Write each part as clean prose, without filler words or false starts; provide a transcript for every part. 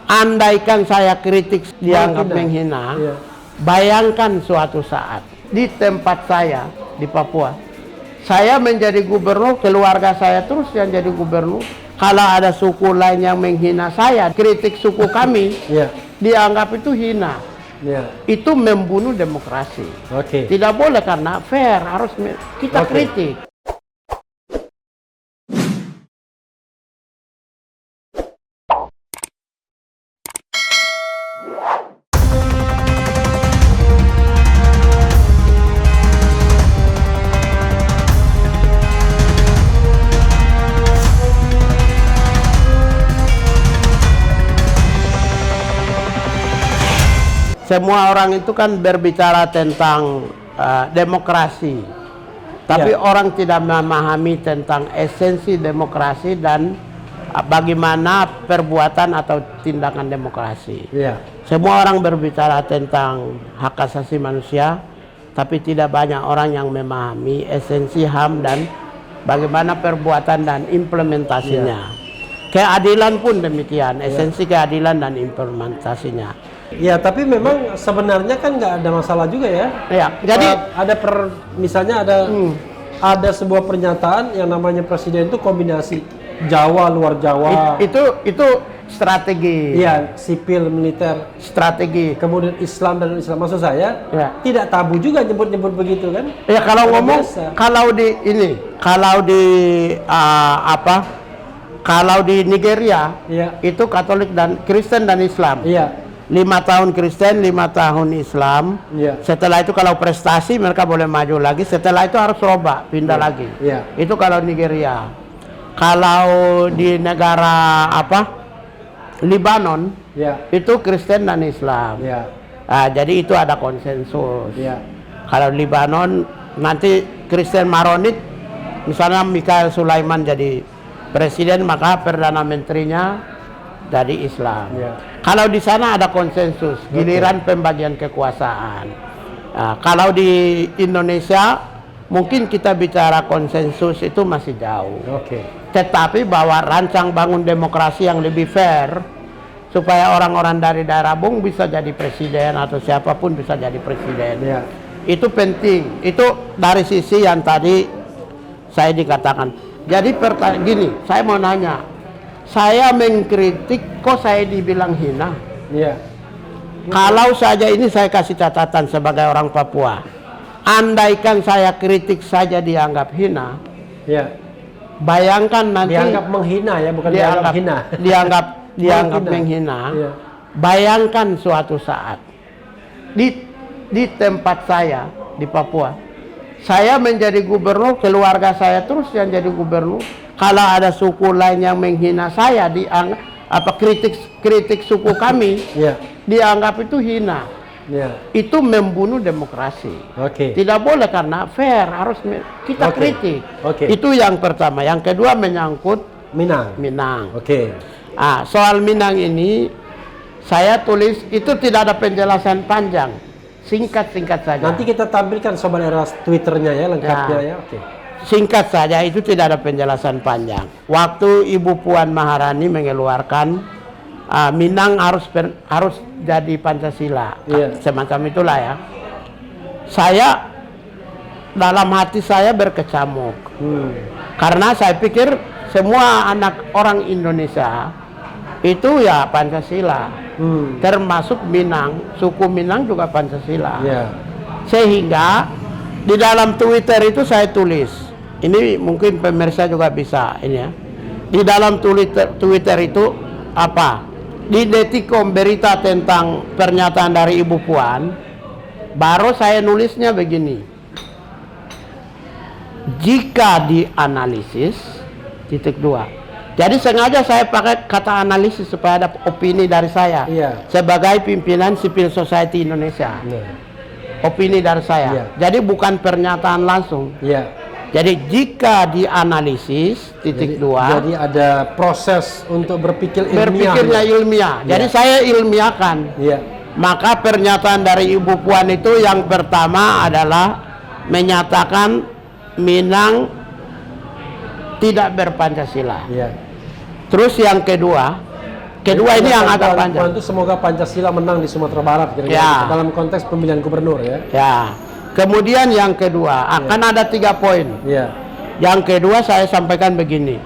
Andaikan saya kritik dianggap menghina, bayangkan suatu saat di tempat saya di Papua, saya menjadi gubernur, keluarga saya terus yang jadi gubernur. Kalau ada suku lain yang menghina saya, kritik suku kami, dianggap itu hina. Itu membunuh demokrasi. Tidak boleh, karena fair, harus kita kritik. Semua orang itu kan berbicara tentang demokrasi, tapi orang tidak memahami tentang esensi demokrasi dan bagaimana perbuatan atau tindakan demokrasi. Semua orang berbicara tentang hak asasi manusia, tapi tidak banyak orang yang memahami esensi HAM dan bagaimana perbuatan dan implementasinya. Keadilan pun demikian, esensi keadilan dan implementasinya. Ya, tapi memang sebenarnya kan nggak ada masalah juga ya. Jadi misalnya ada sebuah pernyataan yang namanya presiden itu kombinasi Jawa luar Jawa. Itu strategi. Iya, sipil militer. Strategi. Kemudian Islam dan Islam, maksud saya tidak tabu juga nyebut-nyebut begitu kan? Ya, kalau ngomong kalau di Nigeria itu Katolik dan Kristen dan Islam. 5 tahun Kristen, 5 tahun Islam. Setelah itu kalau prestasi mereka boleh maju lagi. Setelah itu harus robah, pindah lagi. Itu kalau Nigeria. Kalau di negara Libanon, itu Kristen dan Islam. Jadi itu ada konsensus. Kalau Libanon nanti Kristen Maronit, misalnya Mikhail Sulaiman jadi presiden, maka perdana menterinya dari Islam. Kalau di sana ada konsensus, giliran pembagian kekuasaan. Kalau di Indonesia mungkin kita bicara konsensus itu masih jauh. Tetapi bahwa rancang bangun demokrasi yang lebih fair, supaya orang-orang dari daerah Bung bisa jadi presiden atau siapapun bisa jadi presiden. Itu penting. Itu dari sisi yang tadi saya dikatakan. Jadi gini, saya mau nanya. Saya mengkritik, kok saya dibilang hina? Kalau saja ini saya kasih catatan sebagai orang Papua. Andaikan saya kritik saja dianggap hina. Bayangkan nanti dianggap menghina ya, bukan dianggap hina. Dianggap menghina. Bayangkan suatu saat di tempat saya di Papua, saya menjadi gubernur, keluarga saya terus yang jadi gubernur. Kalau ada suku lain yang menghina saya, kritik suku kami, dianggap itu hina. Itu membunuh demokrasi. Tidak boleh, karena fair, harus kita kritik. Itu yang pertama. Yang kedua menyangkut Minang. Soal Minang ini saya tulis, itu tidak ada penjelasan panjang, singkat saja. Nanti kita tampilkan Sobat Era Twitternya ya, lengkapnya ya. Singkat saja, itu tidak ada penjelasan panjang. Waktu Ibu Puan Maharani mengeluarkan Minang harus jadi Pancasila, semacam itulah ya. Saya dalam hati saya berkecamuk, karena saya pikir semua anak orang Indonesia itu ya Pancasila, termasuk Minang, suku Minang juga Pancasila. Sehingga di dalam Twitter itu saya tulis. Ini mungkin pemirsa juga bisa ini ya. Di dalam Twitter itu di Detikom berita tentang pernyataan dari Ibu Puan, baru saya nulisnya begini. Jika dianalisis, (2). Jadi sengaja saya pakai kata analisis supaya ada opini dari saya sebagai pimpinan civil society Indonesia. Opini dari saya. Jadi bukan pernyataan langsung. Jadi jika dianalisis, (2). Jadi ada proses untuk berpikirnya ilmiah. Jadi saya ilmiahkan. Maka pernyataan dari Ibu Puan itu yang pertama adalah menyatakan Minang tidak berpancasila. Terus yang kedua, Kedua ini yang agak panjang. Itu semoga Pancasila menang di Sumatera Barat kira-kira Ya. dalam konteks pemilihan gubernur ya. Ya. Kemudian yang kedua akan ada 3 poin. Iya. Yang kedua saya sampaikan begini.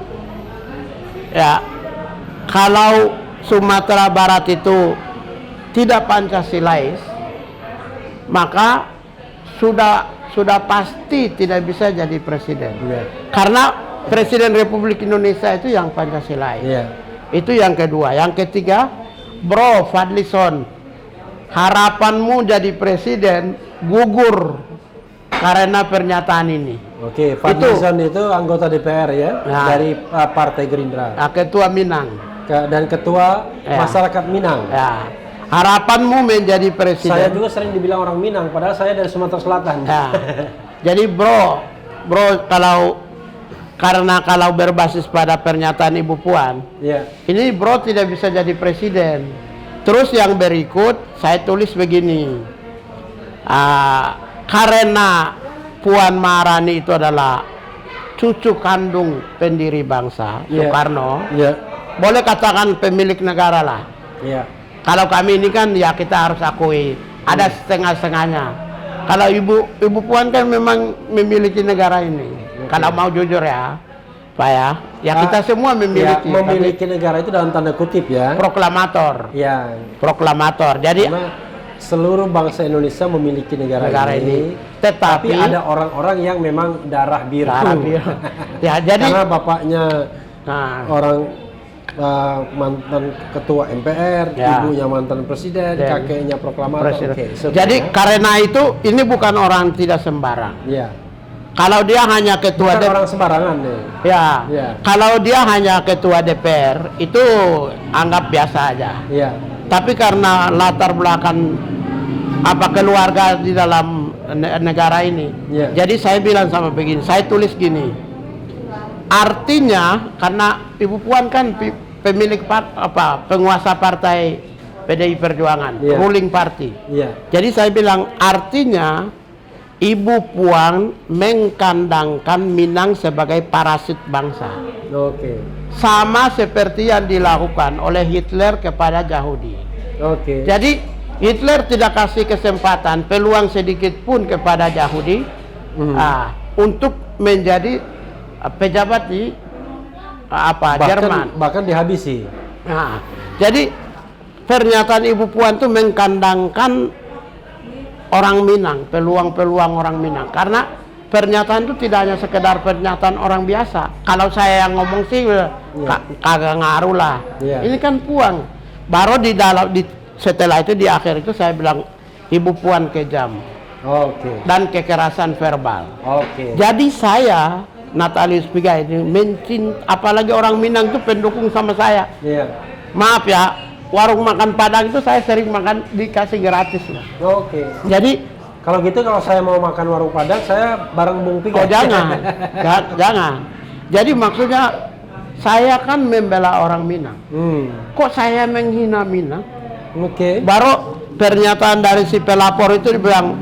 Ya, kalau Sumatera Barat itu tidak Pancasilais, maka sudah pasti tidak bisa jadi presiden. Iya. Karena Presiden Republik Indonesia itu yang Pancasilais. Iya. Itu yang kedua. Yang ketiga, Bro Fadlison, harapanmu jadi presiden gugur karena pernyataan ini. Oke, Fadlison itu anggota DPR ya, Nah. dari Partai Gerindra. Nah, Ketua Minang. Dan Ketua Ya. Masyarakat Minang. Ya, harapanmu menjadi presiden. Saya juga sering dibilang orang Minang, padahal saya dari Sumatera Selatan. Ya. Jadi bro, kalau berbasis pada pernyataan Ibu Puan, Iya. ini bro tidak bisa jadi presiden. Terus yang berikut saya tulis begini, karena Puan Maharani itu adalah cucu kandung pendiri bangsa, Iya. Soekarno, Iya. boleh katakan pemilik negara lah. Iya. Kalau kami ini kan ya kita harus akui ada setengah-setengahnya. Kalau Ibu Puan kan memang memiliki negara ini. Kalau mau jujur ya, Pak ya kita semua memiliki. Ya, memiliki negara itu dalam tanda kutip ya. Proklamator. Ya. Proklamator. Jadi Karena seluruh bangsa Indonesia memiliki negara ini. Tetapi ada orang-orang yang memang darah biru. Darah biru. Ya, jadi Karena bapaknya orang mantan ketua MPR, Ya. ibunya mantan presiden, kakeknya proklamator. Oke, jadi karena itu ini bukan orang tidak sembarang. Iya. Kalau dia hanya ketua Bukan orang sembarangan deh. Ya. Ya. Kalau dia hanya ketua DPR itu anggap biasa aja. Iya. Tapi karena latar belakang keluarga di dalam negara ini, Ya. jadi saya bilang sama begini, saya tulis gini. Artinya karena Ibu Puan kan pemilik penguasa partai PDI Perjuangan, Ya. ruling party. Iya. Jadi saya bilang artinya Ibu Puan mengkandangkan Minang sebagai parasit bangsa. Oke. Sama seperti yang dilakukan oleh Hitler kepada Yahudi. Oke. Jadi Hitler tidak kasih kesempatan peluang sedikit pun kepada Yahudi untuk menjadi pejabat di Jerman. Bahkan dihabisi. Nah, jadi pernyataan Ibu Puan itu mengkandangkan orang Minang, peluang-peluang orang Minang. Karena pernyataan itu tidak hanya sekedar pernyataan orang biasa. Kalau saya yang ngomong sih kagak ngaruh lah. Yeah. Ini kan Puan. Baru setelah itu di akhir itu saya bilang Ibu Puan kejam. Oke. Dan kekerasan verbal. Oke. Jadi saya Natalius Pigai ini apalagi orang Minang itu pendukung sama saya. Iya. Maaf ya, warung makan Padang itu saya sering makan dikasih gratis loh. Oke. Jadi Kalau gitu kalau saya mau makan warung Padang, saya bareng Bung Pigai. oh jangan, jangan. Jadi maksudnya saya kan membela orang Minang. Kok saya menghina Minang? Oke. Baru pernyataan dari si pelapor itu dibilang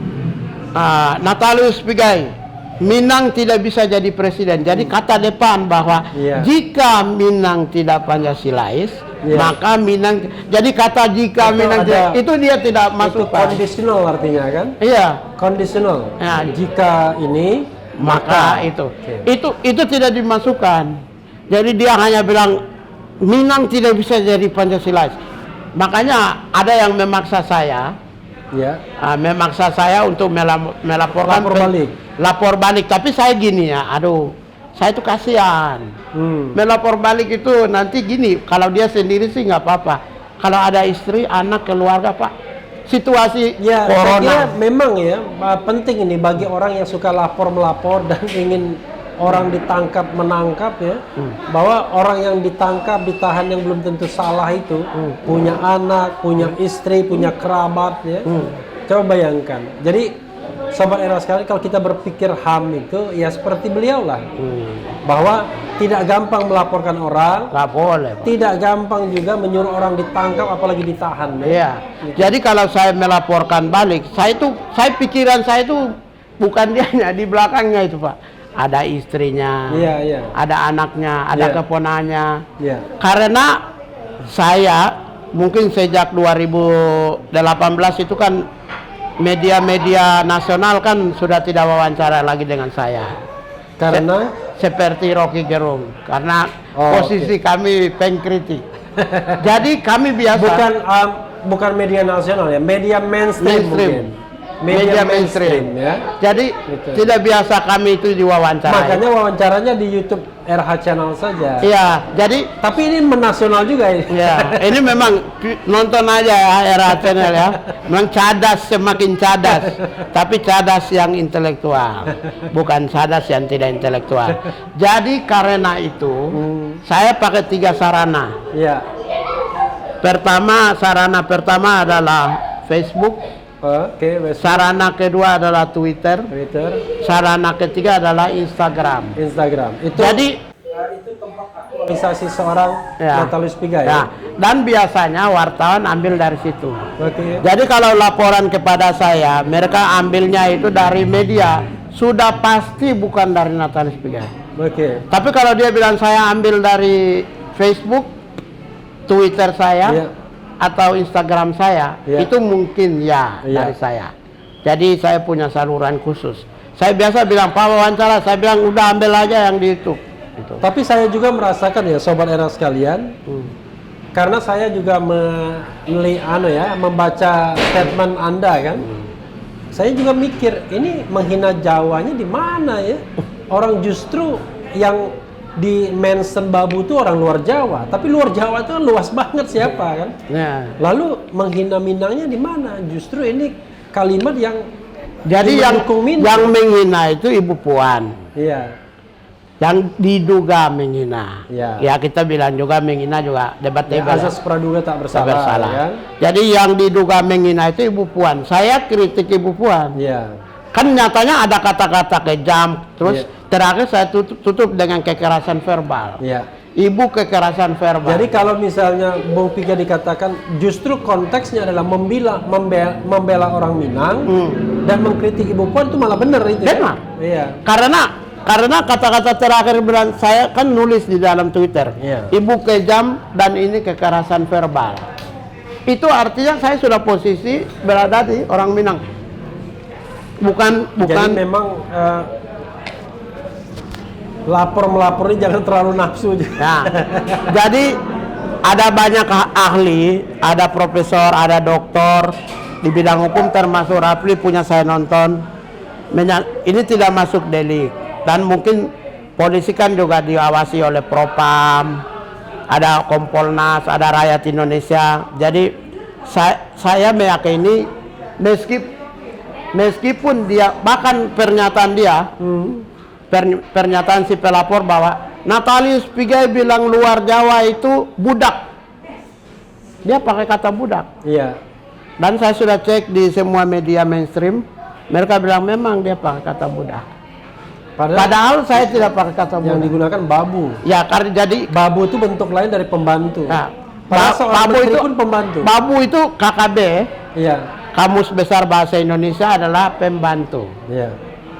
Natalius Pigai, Minang tidak bisa jadi presiden. Jadi kata depan bahwa jika Minang tidak Pancasilais, maka Minang. Jadi kata jika itu Minang itu dia tidak masuk. Kondisional artinya kan? Iya. Kondisional. Ya, jika ini maka itu. Itu tidak dimasukkan. Jadi dia hanya bilang Minang tidak bisa jadi Pancasilais. Makanya ada yang memaksa saya. Ya. Memaksa saya untuk melaporkan lapor balik. Tapi saya gini ya, aduh, saya itu kasihan. Melapor balik itu nanti gini, kalau dia sendiri sih nggak apa-apa. Kalau ada istri, anak, keluarga, Pak, situasi corona. Saya kira memang ya penting ini bagi orang yang suka melapor dan ingin orang ditangkap menangkap ya, bahwa orang yang ditangkap ditahan yang belum tentu salah itu punya anak, punya istri, punya kerabat ya. Coba bayangkan. Jadi sobat era sekali, kalau kita berpikir HAM itu ya seperti beliau lah, bahwa tidak gampang melaporkan orang, nggak boleh, Pak. Tidak gampang juga menyuruh orang ditangkap apalagi ditahan. Iya. Gitu. Jadi kalau saya melaporkan balik, pikiran saya itu bukan dianya, di belakangnya itu, Pak. Ada istrinya, ada anaknya, ada keponanya. Karena Saya mungkin sejak 2018 itu kan media-media nasional kan sudah tidak wawancara lagi dengan saya. Karena Seperti Rocky Gerung, karena posisi kami pengkritik. Jadi kami biasa bukan media nasional ya, media mainstream. Mungkin. Media mainstream ya. Jadi Gitu. tidak biasa kami itu diwawancara. Makanya wawancaranya di YouTube RH Channel saja. Iya, jadi Tapi ini menasional juga ini. ya, ini memang nonton aja ya era channel ya. Memang cadas, semakin cadas, tapi cadas yang intelektual, bukan cadas yang tidak intelektual. Jadi karena itu saya pakai 3 sarana. Iya. Sarana pertama adalah Facebook, Oke, sarana kedua adalah Twitter, sarana ketiga adalah Instagram. Itu Jadi itu tempat aktualisasi seorang Natalis Pigai ya. Dan biasanya wartawan ambil dari situ. Oke. Jadi kalau laporan kepada saya, mereka ambilnya itu dari media, sudah pasti bukan dari Natalis Pigai. Oke. Tapi kalau dia bilang saya ambil dari Facebook, Twitter saya, atau Instagram saya, itu mungkin dari saya. Jadi saya punya saluran khusus. Saya biasa bilang, Pak wawancara, saya bilang udah ambil aja yang di YouTube. Gitu. Tapi saya juga merasakan ya, sobat era sekalian, karena saya juga membaca statement Anda kan, saya juga mikir ini menghina Jawanya di mana ya? Orang justru yang di mention babu itu orang luar Jawa, tapi luar Jawa itu kan luas banget siapa kan? Lalu menghina Minangnya di mana? Justru ini kalimat yang jadi yang menghina itu Ibu Puan. Iya. Yang diduga menghina. Ya kita bilang juga menghina juga debatable. Asas praduga tak bersalah. Kan? Jadi yang diduga menghina itu Ibu Puan. Saya kritik Ibu Puan. Kan nyatanya ada kata-kata kejam, terus terakhir saya tutup dengan kekerasan verbal. Ibu kekerasan verbal. Jadi kalau misalnya Bung Piga dikatakan justru konteksnya adalah membela orang Minang dan mengkritik Ibu Puan itu malah benar itu. Benar. Iya. Karena kata-kata terakhir bilang saya kan nulis di dalam Twitter. Ibu kejam dan ini kekerasan verbal. Itu artinya saya sudah posisi berada di orang Minang. Bukan. Jadi memang melapor ini jangan terlalu nafsu. Jadi ada banyak ahli, ada profesor, ada doktor di bidang hukum termasuk Rafli punya saya nonton. Ini tidak masuk delik dan mungkin polisi kan juga diawasi oleh Propam, ada Kompolnas, ada rakyat Indonesia. Jadi saya meyakini meskipun dia bahkan pernyataan dia pernyataan si pelapor bahwa Natalis Pigai bilang luar Jawa itu budak, dia pakai kata budak. Dan saya sudah cek di semua media mainstream, mereka bilang memang dia pakai kata budak. Padahal saya tidak pakai kata budak. Yang digunakan babu. Karena jadi babu itu bentuk lain dari pembantu. Babu itu pun pembantu. Babu itu KKB. Kamus Besar Bahasa Indonesia adalah pembantu.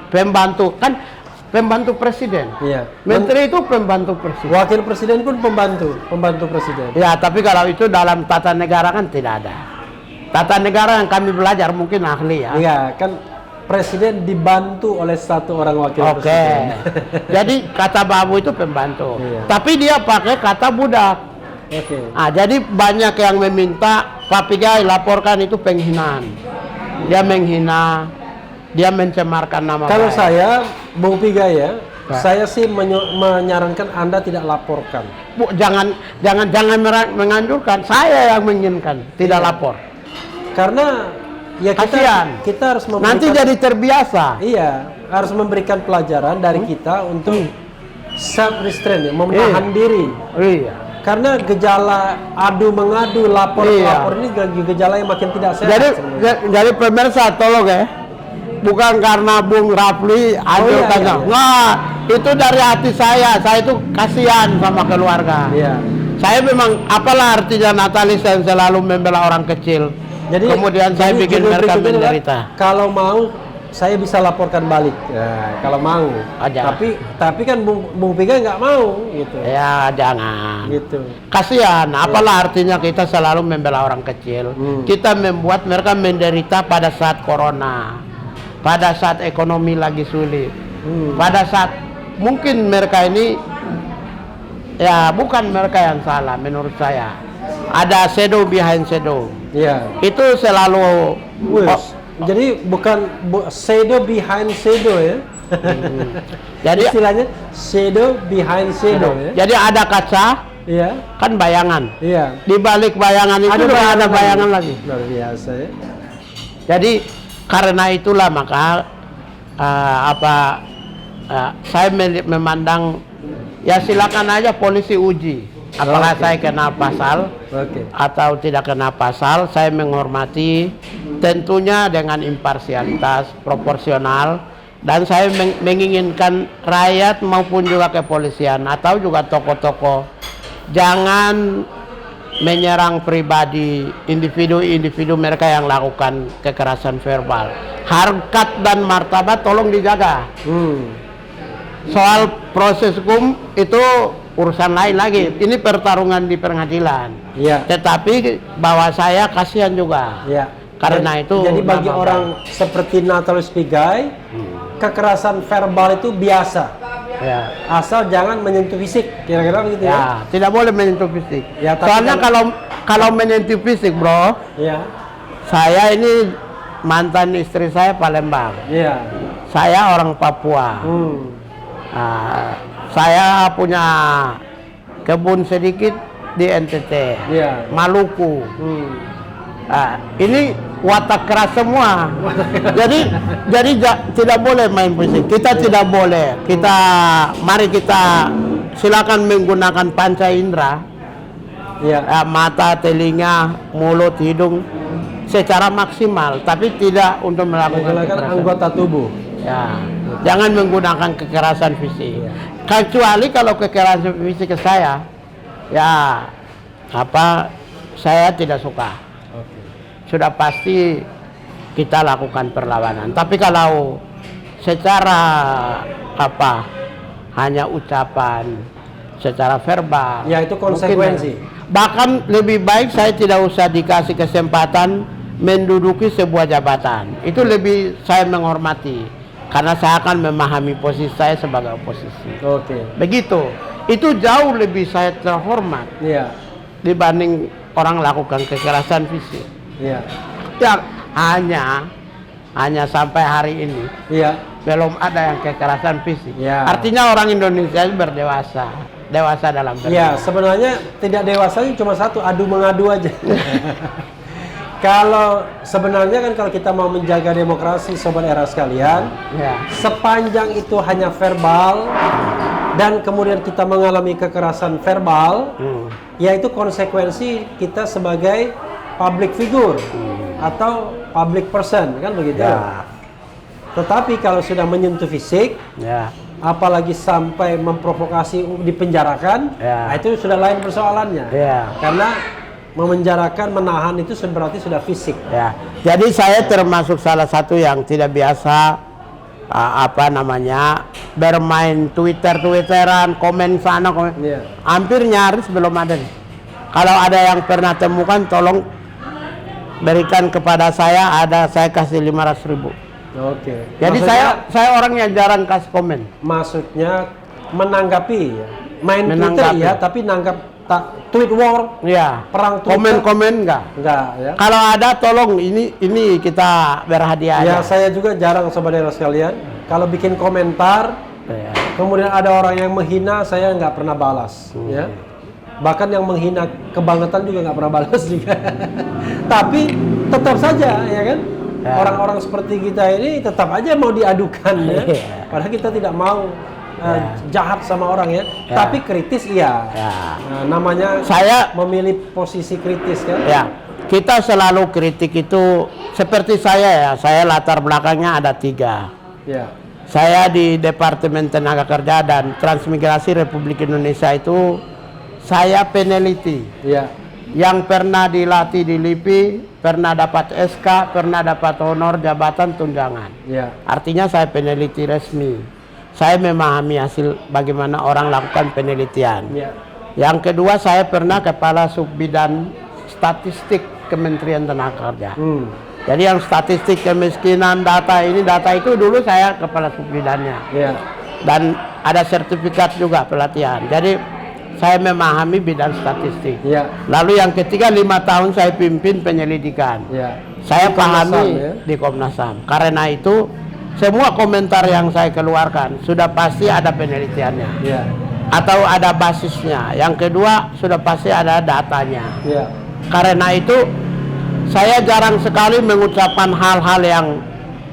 Pembantu kan pembantu presiden. Menteri itu pembantu presiden. Wakil presiden pun pembantu presiden. Tapi kalau itu dalam tata negara kan tidak ada. Tata negara yang kami belajar mungkin ahli ya. Kan presiden dibantu oleh satu orang wakil presiden. Jadi kata babu itu pembantu. Tapi dia pakai kata budak. Jadi banyak yang meminta Pak Pigai laporkan itu penghinaan. Dia menghina, dia mencemarkan nama baik. Kalau saya, Bung Pigai ya, saya sih menyarankan Anda tidak laporkan. Jangan menganjurkan. Saya yang menginginkan tidak lapor. Karena ya kita harus memberikan, nanti jadi terbiasa. Harus memberikan pelajaran dari kita untuk self restraint ya, menahan diri. Karena gejala adu-mengadu, lapor-lapor ini gejala yang makin tidak sehat. Jadi pemirsa tolong ya, bukan karena Bung Rafli anjurkan. Itu dari hati saya itu kasihan sama keluarga. Saya memang apalah artinya Natalis yang selalu membela orang kecil. Kemudian saya bikin mereka menderita. Kalau mau saya bisa laporkan balik ya, kalau mau. Aja. Tapi kan Bung Piga nggak mau gitu. Ya jangan. Gitu. Kasihan. Apalah artinya kita selalu membela orang kecil. Kita membuat mereka menderita pada saat corona, pada saat ekonomi lagi sulit, pada saat mungkin mereka ini ya bukan mereka yang salah menurut saya. Ada shadow behind shadow. Iya. Itu selalu. Jadi bukan shadow behind shadow ya. Jadi istilahnya shadow behind shadow ya. Jadi ada kaca, Iya. kan bayangan. Iya. Di balik bayangan itu ada bayangan lagi. Luar biasa ya. Jadi karena itulah maka saya memandang ya silakan aja polisi uji apakah saya kena pasal atau tidak kena pasal. Saya menghormati tentunya dengan imparsialitas, proporsional, dan saya menginginkan rakyat maupun juga kepolisian atau juga tokoh-tokoh jangan menyerang pribadi individu-individu mereka yang lakukan kekerasan verbal. Harkat dan martabat tolong dijaga. Soal proses hukum itu urusan lain lagi. Ini pertarungan di pengadilan. Iya. Tetapi bahwa saya kasihan juga. Iya. Karena itu. Jadi bagi orang seperti Natalis Pigai, kekerasan verbal itu biasa. Ya. Asal jangan menyentuh fisik, kira-kira begitu ya. Ya, tidak boleh menyentuh fisik. Ya, tapi soalnya kalau menyentuh fisik, bro, Iya. saya ini mantan istri saya Palembang. Iya. Saya orang Papua. Saya punya kebun sedikit di NTT, Iya. Maluku. Ini watak keras semua. jadi tidak boleh main fisik. Kita tidak boleh. Mari kita silakan menggunakan panca indera, mata, telinga, mulut, hidung secara maksimal, tapi tidak untuk melakukan kekerasan. Anggota tubuh. Ya, jangan menggunakan kekerasan fisik. Kecuali kalau kekerasan fisik ke saya, ya saya tidak suka. Sudah pasti kita lakukan perlawanan. Tapi kalau secara hanya ucapan, secara verbal, ya itu konsekuensi. Bahkan lebih baik saya tidak usah dikasih kesempatan menduduki sebuah jabatan. Itu lebih saya menghormati, karena saya akan memahami posisi saya sebagai oposisi. Begitu. Itu jauh lebih saya terhormat dibanding orang lakukan kekerasan fisik. Yang hanya sampai hari ini belum ada yang kekerasan fisik. Artinya orang Indonesia dewasa dalam berpikir. Ya, sebenarnya tidak dewasanya cuma satu, adu mengadu aja. Kalau sebenarnya kan kalau kita mau menjaga demokrasi, sobat era sekalian, sepanjang itu hanya verbal dan kemudian kita mengalami kekerasan verbal, yaitu konsekuensi kita sebagai public figure atau public person, kan begitu. Tetapi kalau sudah menyentuh fisik, apalagi sampai memprovokasi dipenjarakan, nah itu sudah lain persoalannya. Karena memenjarakan, menahan itu berarti sudah fisik. Jadi saya termasuk salah satu yang tidak biasa bermain Twitteran, komen sana, komen. Hampir nyaris belum ada nih. Kalau ada yang pernah temukan, tolong berikan kepada saya, saya kasih 500.000. Jadi maksudnya, saya orang yang jarang kasih komen. Maksudnya menanggapi, main Twitter ya, tapi tweet war, perang Twitter. Komen enggak ya. Kalau ada tolong ini kita berhadiah. Ya, saya juga jarang saudara sekalian. Kalau bikin komentar, kemudian ada orang yang menghina, saya nggak pernah balas. Ya. Bahkan yang menghina kebangetan juga nggak pernah balas juga. Tapi tetap saja, ya kan? Orang-orang seperti kita ini tetap aja mau diadukan, ya. Padahal kita tidak mau jahat sama orang, ya. Tapi kritis, iya. Namanya saya memilih posisi kritis, kan? Kita selalu kritik itu seperti saya latar belakangnya ada 3. Saya di Departemen Tenaga Kerja dan Transmigrasi Republik Indonesia itu saya peneliti yang pernah dilatih di LIPI, pernah dapat SK, pernah dapat honor jabatan tunjangan. Ya. Artinya saya peneliti resmi. Saya memahami hasil bagaimana orang lakukan penelitian. Ya. Yang kedua, saya pernah kepala subbidang statistik Kementerian Tenaga Kerja. Jadi yang statistik kemiskinan data itu dulu saya kepala subbidangnya. Ya. Dan ada sertifikat juga pelatihan. Jadi saya memahami bidang statistik. Ya. Lalu yang ketiga, 5 tahun saya pimpin penyelidikan. Ya. Saya Di Komnas pahami HAM, ya? di Komnas HAM. Karena itu semua komentar yang saya keluarkan sudah pasti ada penelitiannya. Ya. Atau ada basisnya. Yang kedua, sudah pasti ada datanya. Ya. Karena itu saya jarang sekali mengucapkan hal-hal yang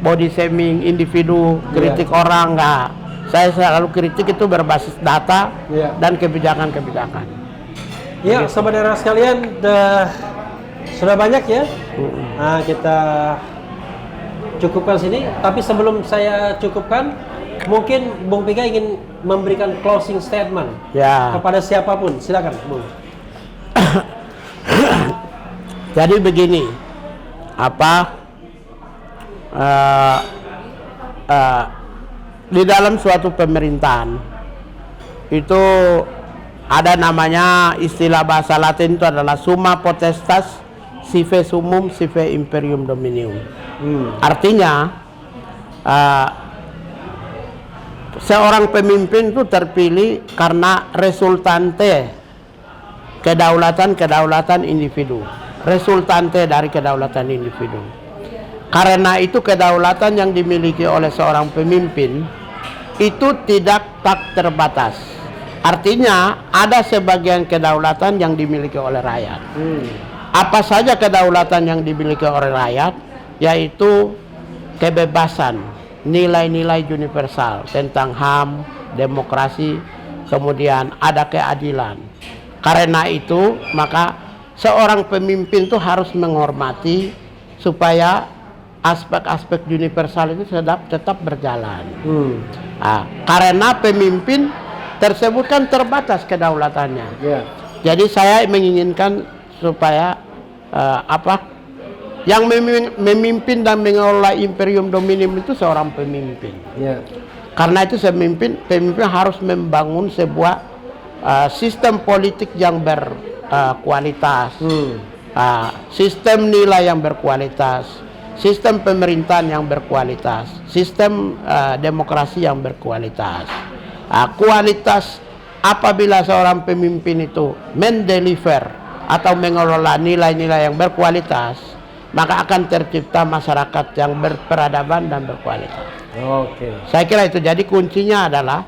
body shaming individu, kritik orang, enggak. Saya selalu kritik itu berbasis data dan kebijakan-kebijakan. Ya, saudara sekalian, sudah banyak ya. Nah, kita cukupkan sini. Tapi sebelum saya cukupkan, mungkin Bung Piga ingin memberikan closing statement kepada siapapun. Silakan, Bung. Jadi begini, di dalam suatu pemerintahan itu ada namanya istilah bahasa Latin itu adalah summa potestas sive summum sive imperium dominium. Artinya seorang pemimpin itu terpilih karena resultante kedaulatan individu, resultante dari kedaulatan individu. Karena itu kedaulatan yang dimiliki oleh seorang pemimpin itu tidak tak terbatas. Artinya ada sebagian kedaulatan yang dimiliki oleh rakyat. Apa saja kedaulatan yang dimiliki oleh rakyat? Yaitu kebebasan, nilai-nilai universal tentang HAM, demokrasi, kemudian ada keadilan. Karena itu maka seorang pemimpin itu harus menghormati supaya aspek-aspek universal itu tetap berjalan. Karena pemimpin tersebut kan terbatas kedaulatannya. Jadi saya menginginkan supaya yang memimpin dan mengelola imperium dominium itu seorang pemimpin. Karena itu pemimpin harus membangun sebuah sistem politik yang berkualitas, sistem nilai yang berkualitas, sistem pemerintahan yang berkualitas, sistem demokrasi yang berkualitas. Kualitas apabila seorang pemimpin itu mendeliver atau mengelola nilai-nilai yang berkualitas, maka akan tercipta masyarakat yang berperadaban dan berkualitas. Saya kira itu. Jadi kuncinya adalah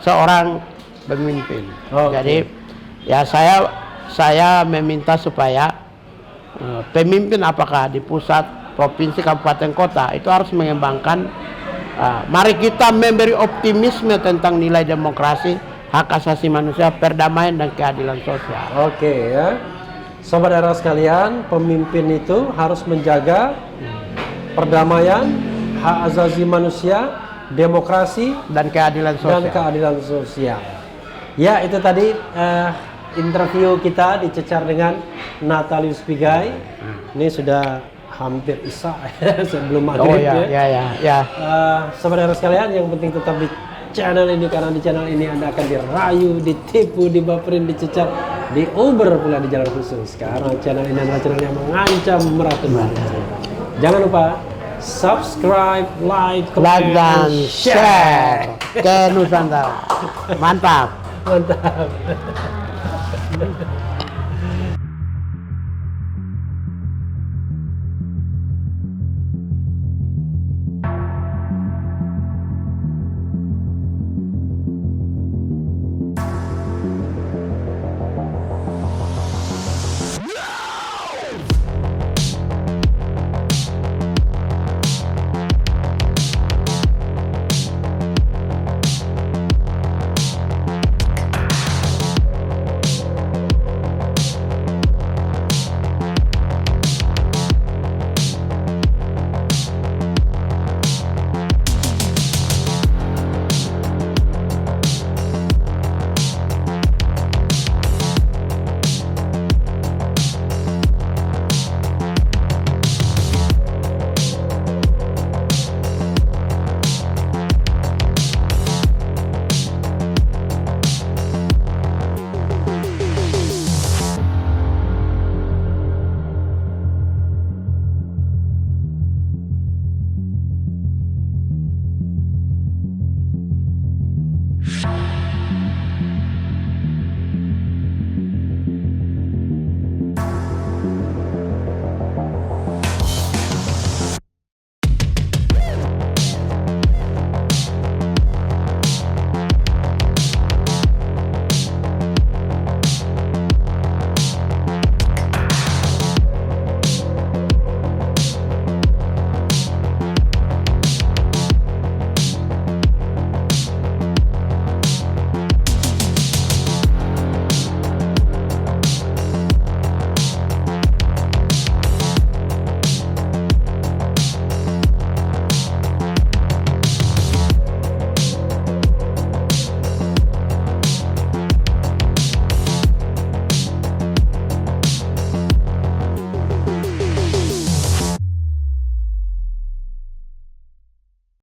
seorang pemimpin. Jadi ya saya meminta supaya pemimpin apakah di pusat, provinsi, kabupaten, kota itu harus mengembangkan. Mari kita memberi optimisme tentang nilai demokrasi, hak asasi manusia, perdamaian dan keadilan sosial. Saudara sekalian, pemimpin itu harus menjaga perdamaian, hak asasi manusia, demokrasi dan keadilan sosial. Ya, itu tadi interview kita dicecar dengan Natalius Pigai. Ini sudah hampir isya sebelum maghrib. Saudara sekalian, yang penting tetap di channel ini, karena di channel ini Anda akan dirayu, ditipu, dibaperin, dicecar, diuber pula di jalan khusus. Karena channel ini adalah channel yang mengancam meracuni. Jangan lupa subscribe, like dan share ke Nusantara. Mantap.